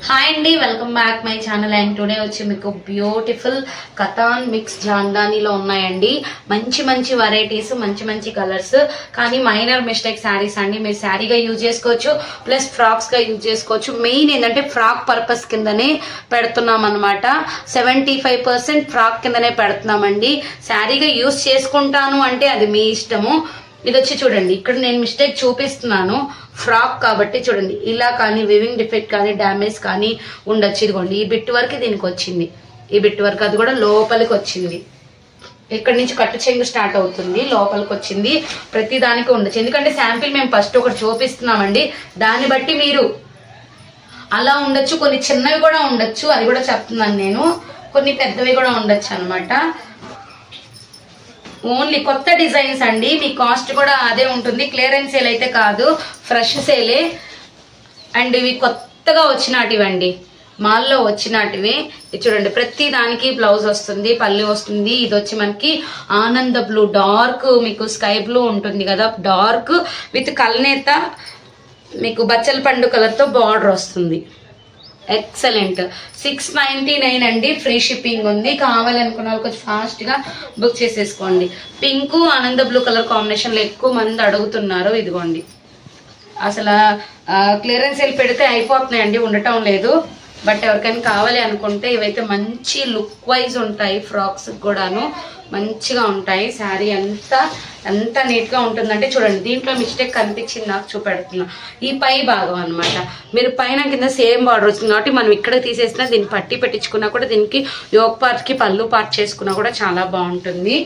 Hi అండి, welcome back my channel. And today వచ్చి మీకు బ్యూటిఫుల్ కథాన్ మిక్స్ జాందానీలో ఉన్నాయండి. మంచి మంచి వెరైటీస్, మంచి మంచి కలర్స్, కానీ మైనర్ మిస్టేక్ శారీస్ అండి. మీరు శారీగా యూజ్ చేసుకోవచ్చు, ప్లస్ ఫ్రాక్స్ గా యూజ్ చేసుకోవచ్చు. మెయిన్ ఏంటంటే ఫ్రాక్ పర్పస్ కిందనే పెడుతున్నాం అనమాట. 75% ఫ్రాక్ కిందనే పెడుతున్నామండి. శారీగా యూజ్ చేసుకుంటాను అంటే అది మీ ఇష్టము. ఇది వచ్చి చూడండి, ఇక్కడ నేను మిస్టేక్ చూపిస్తున్నాను ఫ్రాక్ కాబట్టి చూడండి, ఇలా కానీ వివింగ్ డిఫెక్ట్ కానీ డ్యామేజ్ కానీ ఉండొచ్చు. ఇదిగోండి, ఈ బిట్ వరకు దీనికి వచ్చింది, ఈ బిట్ వరకు అది కూడా లోపలికి వచ్చింది. ఇక్కడ నుంచి కట్టు చెంగు స్టార్ట్ అవుతుంది, లోపలికి వచ్చింది. ప్రతి దానికి ఉండొచ్చు, ఎందుకంటే శాంపిల్ మేము ఫస్ట్ ఒకటి చూపిస్తున్నామండి. దాన్ని బట్టి మీరు అలా ఉండొచ్చు, కొన్ని చిన్నవి కూడా ఉండొచ్చు, అది కూడా చెప్తున్నాను నేను. కొన్ని పెద్దవి కూడా ఉండొచ్చు అనమాట. ఓన్లీ కొత్త డిజైన్స్ అండి, మీ కాస్ట్ కూడా అదే ఉంటుంది. క్లియరెన్స్ సేల్ అయితే కాదు, ఫ్రెష్ సేలే. అండ్ ఇవి కొత్తగా వచ్చినటివండి, మాల్లో వచ్చినటివి. చూడండి, ప్రతి దానికి బ్లౌజ్ వస్తుంది, పల్లి వస్తుంది. ఇది వచ్చి మనకి ఆనంద బ్లూ, డార్క్ మీకు స్కై బ్లూ ఉంటుంది కదా, డార్క్ విత్ కల్నేత మీకు బచ్చల పండు కలర్ తో బార్డర్ వస్తుంది. ఎక్సలెంట్. 699 అండి, ఫ్రీ షిప్పింగ్ ఉంది. కావాలనుకున్న వాళ్ళు కొంచెం ఫాస్ట్ గా బుక్ చేసేసుకోండి. పింక్ ఆనంద బ్లూ కలర్ కాంబినేషన్ లో ఎక్కువ మంది అడుగుతున్నారు. ఇదిగోండి, అసలు క్లియరెన్స్ సేల్ పెడితే అయిపోతున్నాయండి, ఉండటం లేదు. బట్ ఎవరికైనా కావాలి అనుకుంటే ఇవైతే మంచి లుక్ వైజ్ ఉంటాయి. ఫ్రాక్స్ కూడాను మంచిగా ఉంటాయి. శారీ ఎంత నీట్ గా ఉంటుందంటే చూడండి, దీంట్లో మిస్టేక్ కనిపించింది నాకు, చూపెడుతున్నా. ఈ పై భాగం అనమాట, మీరు పైన కింద సేమ్ బార్డర్ వచ్చింది కాబట్టి మనం ఇక్కడ తీసేసినా దీన్ని పట్టి పెట్టించుకున్నా కూడా, దీనికి యోక్ పార్ట్ కి పళ్ళు పార్ట్ చేసుకున్నా కూడా చాలా బాగుంటుంది.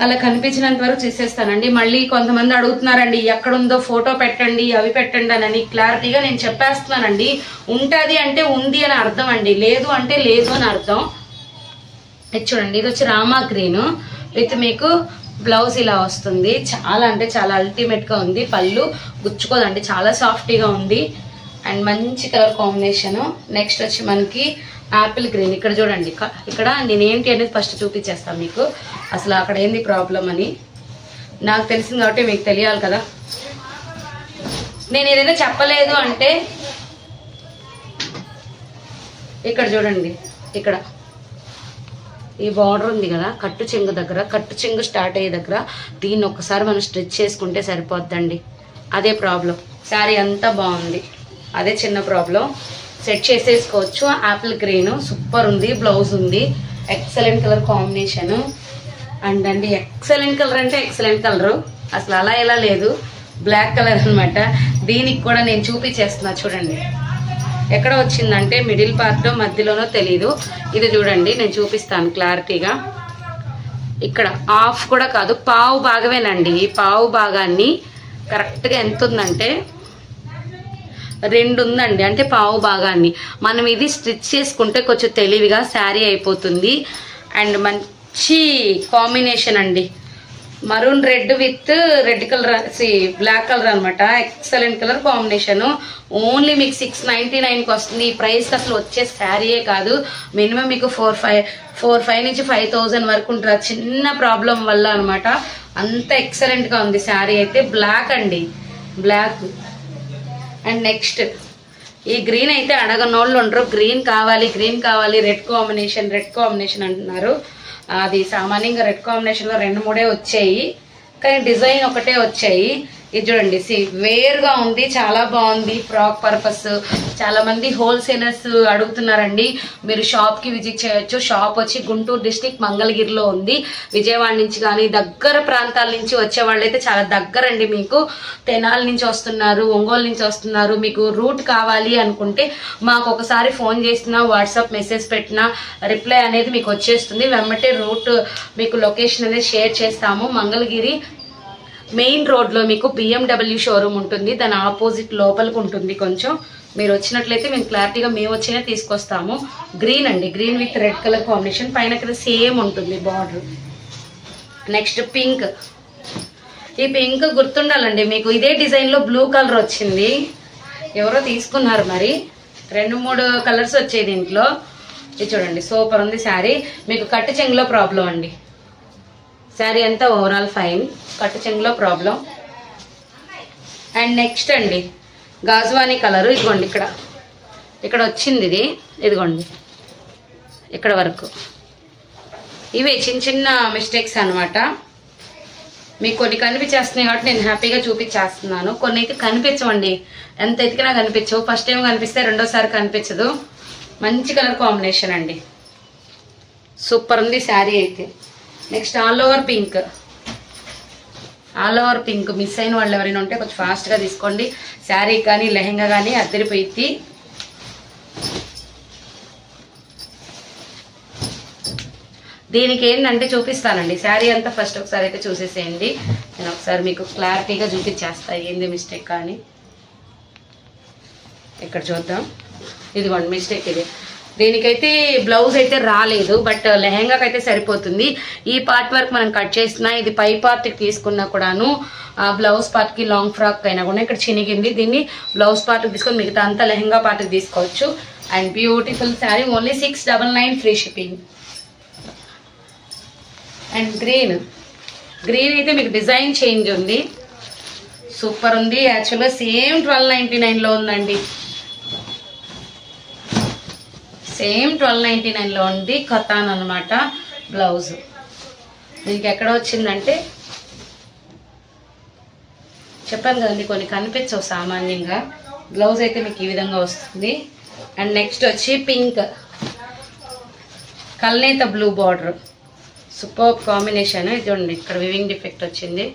అలా కనిపించినంత వరకు చేసేస్తానండి. మళ్ళీ కొంతమంది అడుగుతున్నారండి, ఎక్కడుందో ఫోటో పెట్టండి, అవి పెట్టండి అని. క్లారిటీగా నేను చెప్పేస్తున్నానండి. ఉంటుంది అంటే ఉంది అని అర్థం అండి, లేదు అంటే లేదు అని అర్థం. ఇది చూడండి, ఇది వచ్చి రామా గ్రీన్ విత్ మీకు బ్లౌజ్ ఇలా వస్తుంది. చాలా అంటే చాలా అల్టిమేట్ గా ఉంది. పళ్ళు గుచ్చుకోదండి, చాలా సాఫ్టీగా ఉంది. అండ్ మంచి కలర్ కాంబినేషన్. నెక్స్ట్ వచ్చి మనకి యాపిల్ గ్రీన్. ఇక్కడ చూడండి, ఇక్కడ నేను ఏంటి అనేది ఫస్ట్ చూపించేస్తాను మీకు. అసలు అక్కడ ఏంది ప్రాబ్లం అని నాకు తెలిసింది కాబట్టి మీకు తెలియాలి కదా. నేను ఏదైనా చెప్పలేదు అంటే ఇక్కడ చూడండి, ఇక్కడ ఈ బార్డర్ ఉంది కదా, కట్టు చెంగు దగ్గర, కట్టు చెంగు స్టార్ట్ అయ్యే దగ్గర దీన్ని ఒక్కసారి మనం స్ట్రెచ్ చేసుకుంటే సరిపోద్దండి. అదే ప్రాబ్లం. శారీ అంతా బాగుంది, అదే చిన్న ప్రాబ్లం. సెట్ చేసేసుకోవచ్చు. యాపిల్ గ్రీన్ సూపర్ ఉంది, బ్లౌజ్ ఉంది. Excellent colour combination. అండ్ అండి, ఎక్సలెంట్ కలర్ అంటే ఎక్సలెంట్ కలర్, అసలు అలా ఎలా లేదు. బ్లాక్ కలర్ అనమాట. దీనికి కూడా నేను చూపించేస్తున్నా చూడండి. ఎక్కడ వచ్చిందంటే మిడిల్ పార్ట్ మధ్యలోనో తెలీదు. ఇది చూడండి, నేను చూపిస్తాను క్లారిటీగా. ఇక్కడ హాఫ్ కూడా కాదు, పావు భాగమేనండి. ఈ పావు భాగాన్ని కరెక్ట్గా ఎంత ఉందంటే 2 ఉందండి, అంటే పావు భాగాన్ని మనం ఇది స్టిచ్ చేసుకుంటే కొంచెం తెలివిగా శారీ అయిపోతుంది. అండ్ మంచి కాంబినేషన్ అండి, maroon red with red colour, black colour అనమాట. Excellent colour combination. ఓన్లీ మీకు 699కి వస్తుంది. ఈ ప్రైస్కి అసలు వచ్చే శారీయే కాదు. మినిమం మీకు 4,500 నుంచి 5,000 వరకు ఉంటుంది. చిన్న ప్రాబ్లం వల్ల అనమాట. అంత ఎక్సలెంట్ గా ఉంది శారీ అయితే. బ్లాక్ అండి, బ్లాక్. అండ్ నెక్స్ట్ ఈ గ్రీన్ అయితే అడగనోళ్ళు ఉండరు. గ్రీన్ కావాలి, గ్రీన్ కావాలి, రెడ్ కాంబినేషన్ అంటున్నారు. అది సామాన్యంగా రెడ్ కాంబినేషన్ లో 2-3 వచ్చాయి, కానీ డిజైన్ ఒకటే వచ్చాయి. ఇది చూడండి, వేర్ గా ఉంది, చాలా బాగుంది. ఫ్రాక్ పర్పస్ చాలా మంది హోల్సేలర్స్ అడుగుతున్నారండి. మీరు షాప్ కి విజిట్ చేయొచ్చు. షాప్ వచ్చి గుంటూరు డిస్ట్రిక్ట్ మంగళగిరిలో ఉంది. విజయవాడ నుంచి కానీ దగ్గర ప్రాంతాల నుంచి వచ్చే వాళ్ళైతే చాలా దగ్గరండి. మీకు తెనాలి నుంచి వస్తున్నారు, ఒంగోలు నుంచి వస్తున్నారు. మీకు రూట్ కావాలి అనుకుంటే మాకు ఒకసారి ఫోన్ చేసినా, వాట్సాప్ మెసేజ్ పెట్టినా రిప్లై అనేది మీకు వచ్చేస్తుంది. వెంబటే రూట్ మీకు లొకేషన్ అనేది షేర్ చేస్తాము. మంగళగిరి మెయిన్ రోడ్ లో మీకు BMW షోరూమ్ ఉంటుంది, దాని ఆపోజిట్ లోపలికి ఉంటుంది. కొంచెం మీరు వచ్చినట్లయితే మేము క్లారిటీగా మేము వచ్చినా తీసుకొస్తాము. గ్రీన్ అండి, green with red colour combination. పైన కదా సేమ్ ఉంటుంది బార్డర్. Next pink. ఈ పింక్ గుర్తుండాలండి మీకు, ఇదే డిజైన్ లో బ్లూ కలర్ వచ్చింది. ఎవరో తీసుకున్నారు మరి, 2-3 కలర్స్ వచ్చాయి దీంట్లో. ఇది చూడండి, సూపర్ ఉంది శారీ. మీకు కట్టు చెంగులో ప్రాబ్లం అండి. శారీ అంతా ఓవరాల్ ఫైన్, కట్టు చెంగులో ప్రాబ్లం. అండ్ నెక్స్ట్ అండి, గాజువాని కలర్. ఇదిగోండి, ఇక్కడ ఇక్కడ వచ్చింది ఇది, ఇదిగోండి ఇక్కడ వరకు. ఇవే చిన్న చిన్న మిస్టేక్స్ అనమాట. మీకు కొన్ని కనిపించేస్తున్నాయి కాబట్టి నేను హ్యాపీగా చూపించేస్తున్నాను. కొన్ని అయితే కనిపించవండి, ఎంత ఎతికినా కనిపించవు. ఫస్ట్ టైం కనిపిస్తే రెండోసారి కనిపించదు. మంచి కలర్ కాంబినేషన్ అండి, సూపర్ ఉంది శారీ అయితే. Next all over pink. All over pink miss అయిన వాళ్ళు ఎవరైనా ఉంటే కొంచెం ఫాస్ట్గా తీసుకోండి. శారీ కానీ లెహెంగా కానీ అద్దరిపోయి. దీనికి ఏంటంటే చూపిస్తానండి శారీ అంతా ఫస్ట్ ఒకసారి అయితే చూసేసేయండి. నేను ఒకసారి మీకు క్లారిటీగా చూపించేస్తా ఏంది మిస్టేక్ కానీ. ఇక్కడ చూద్దాం, ఇదిగోండి మిస్టేక్ ఇది. దీనికైతే బ్లౌజ్ అయితే రాలేదు, బట్ లెహెంగాకి అయితే సరిపోతుంది. ఈ పార్ట్ వరకు మనం కట్ చేసినా, ఇది పై పార్ట్కి తీసుకున్నా కూడాను, బ్లౌజ్ పార్ట్కి లాంగ్ ఫ్రాక్ అయినా కూడా ఇక్కడ చినిగింది. దీన్ని బ్లౌజ్ పార్ట్కి తీసుకొని మిగతా అంతా లెహెంగా పార్ట్కి తీసుకోవచ్చు. And beautiful sari, only 699 free shipping. And green అయితే మీకు డిజైన్ చేంజ్ ఉంది, సూపర్ ఉంది. యాక్చువల్గా సేమ్ 1299లో ఉందండి, సేమ్ 1299లో ఉంది. కథాన్ అనమాట బ్లౌజ్. దీనికి ఎక్కడ వచ్చిందంటే చెప్పాను కదండి, కొన్ని కనిపించవు సామాన్యంగా. బ్లౌజ్ అయితే మీకు ఈ విధంగా వస్తుంది. అండ్ నెక్స్ట్ వచ్చి పింక్, కల్నేత బ్లూ బార్డర్, సూపర్ కాంబినేషన్. చూడండి ఇక్కడ వివింగ్ డిఫెక్ట్ వచ్చింది,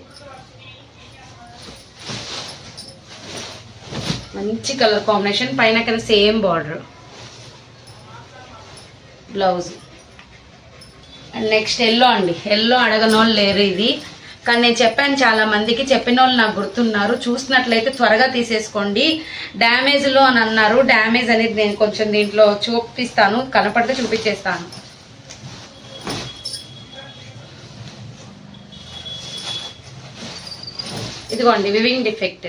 మంచి కలర్ కాంబినేషన్. పైన కింద same border blouse. And next yellow అండి, ఎల్లో అడగనోళ్ళు లేరు ఇది, కానీ నేను చెప్పాను చాలా మందికి, చెప్పిన వాళ్ళు నాకు గుర్తున్నారు. చూసినట్లయితే త్వరగా తీసేసుకోండి. డ్యామేజ్లో అని అన్నారు. డ్యామేజ్ అనేది నేను కొంచెం దీంట్లో చూపిస్తాను, కనపడితే చూపించేస్తాను. ఇదిగోండి వివింగ్ డిఫెక్ట్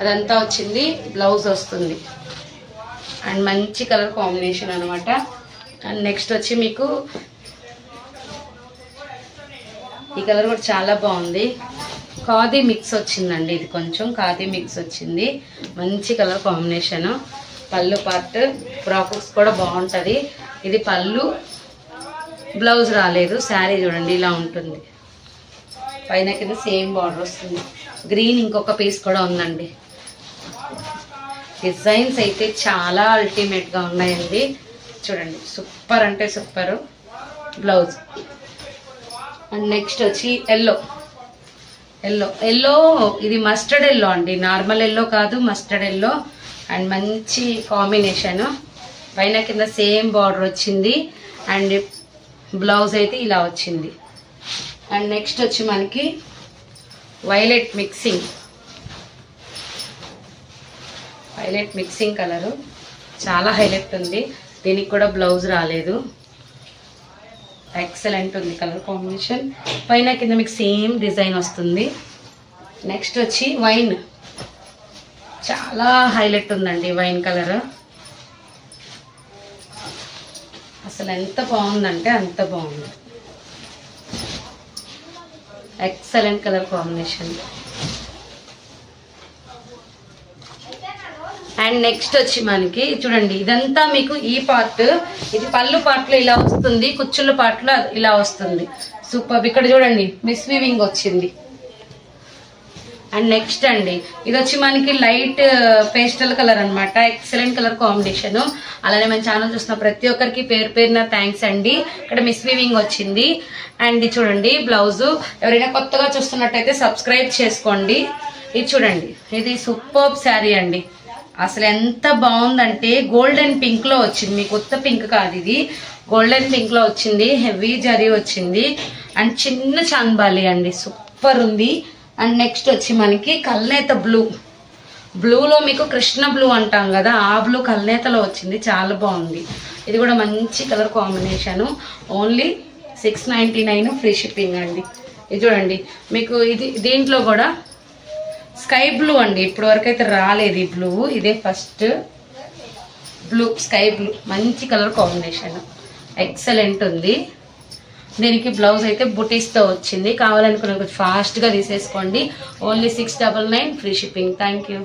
అదంతా వచ్చింది. బ్లౌజ్ వస్తుంది అండ్ మంచి కలర్ కాంబినేషన్ అనమాట. అండ్ నెక్స్ట్ వచ్చి మీకు ఈ కలర్ కూడా చాలా బాగుంది, ఖాదీ మిక్స్ వచ్చిందండి. ఇది కొంచెం ఖాదీ మిక్స్ వచ్చింది, మంచి కలర్ కాంబినేషన్. పళ్ళు పార్ట్ ఫ్రాక్స్ కూడా బాగుంటుంది. ఇది పళ్ళు, బ్లౌజ్ రాలేదు. శారీ చూడండి ఇలా ఉంటుంది, పైన కింద సేమ్ బార్డర్ వస్తుంది. గ్రీన్ ఇంకొక పీస్ కూడా ఉందండి. డిజైన్స్ అయితే చాలా అల్టిమేట్గా ఉన్నాయండి. చూడండి సూపర్ అంటే సూపర్ బ్లౌజ్. అండ్ నెక్స్ట్ వచ్చి ఎల్లో. ఇది మస్టర్డ్ ఎల్లో అండి, నార్మల్ ఎల్లో కాదు, మస్టర్డ్ ఎల్లో. అండ్ మంచి కాంబినేషన్, పైన కింద సేమ్ బార్డర్ వచ్చింది. అండ్ బ్లౌజ్ అయితే ఇలా వచ్చింది. అండ్ నెక్స్ట్ వచ్చి మనకి వైలెట్ మిక్సింగ్ కలరు, చాలా హైలైట్ ఉంది. దీనికి కూడా బ్లౌజ్ రాలేదు, ఎక్సలెంట్ ఉంది కలర్ కాంబినేషన్. పైన కింద మీకు సేమ్ డిజైన్ వస్తుంది. నెక్స్ట్ వచ్చి వైన్, చాలా హైలైట్ ఉందండి వైన్ కలర్. అసలు ఎంత బాగుందంటే అంత బాగుంది, excellent colour combination. And next వచ్చి మనకి చూడండి, ఇదంతా మీకు ఈ పార్ట్, ఇది పళ్ళు పార్ట్లో ఇలా వస్తుంది, కుచ్చుళ్ళ పార్ట్లో ఇలా వస్తుంది. సూపర్. ఇక్కడ చూడండి మిస్ వీవింగ్ వచ్చింది. అండ్ నెక్స్ట్ అండి ఇది వచ్చి మనకి లైట్ పేస్టల్ కలర్ అనమాట, ఎక్సలెంట్ కలర్ కాంబినేషన్. అలానే మన ఛానల్ చూస్తున్న ప్రతి ఒక్కరికి పేరు పేరున థ్యాంక్స్ అండి. ఇక్కడ మిస్ వీవింగ్ వచ్చింది. అండ్ చూడండి బ్లౌజ్, ఎవరైనా కొత్తగా చూస్తున్నట్టయితే సబ్స్క్రైబ్ చేసుకోండి. ఇది చూడండి, ఇది సూపర్ శారీ అండి. అసలు ఎంత బాగుందంటే గోల్డెన్ పింక్ లో వచ్చింది, మీకు కొత్త పింక్ కాదు ఇది, గోల్డెన్ పింక్ లో వచ్చింది. హెవీ జరీ వచ్చింది అండ్ చిన్న చాంబాలి అండి, సూపర్ ఉంది. అండ్ నెక్స్ట్ వచ్చి మనకి కల్నేత బ్లూలో మీకు కృష్ణ బ్లూ అంటాం కదా, ఆ బ్లూ కల్నేతలో వచ్చింది, చాలా బాగుంది. ఇది కూడా మంచి colour combination. Only 699 free shipping అండి. ఇది చూడండి మీకు ఇది దీంట్లో కూడా స్కై బ్లూ అండి, ఇప్పటి వరకు అయితే రాలేదు ఈ బ్లూ, ఇదే ఫస్ట్ బ్లూ, స్కై బ్లూ, మంచి కలర్ కాంబినేషన్, ఎక్సలెంట్ ఉంది. దీనికి బ్లౌజ్ అయితే బుటీస్తో వచ్చింది. కావాలనుకున్న ఫాస్ట్గా తీసేసుకోండి. Only 699 free shipping. Thank you.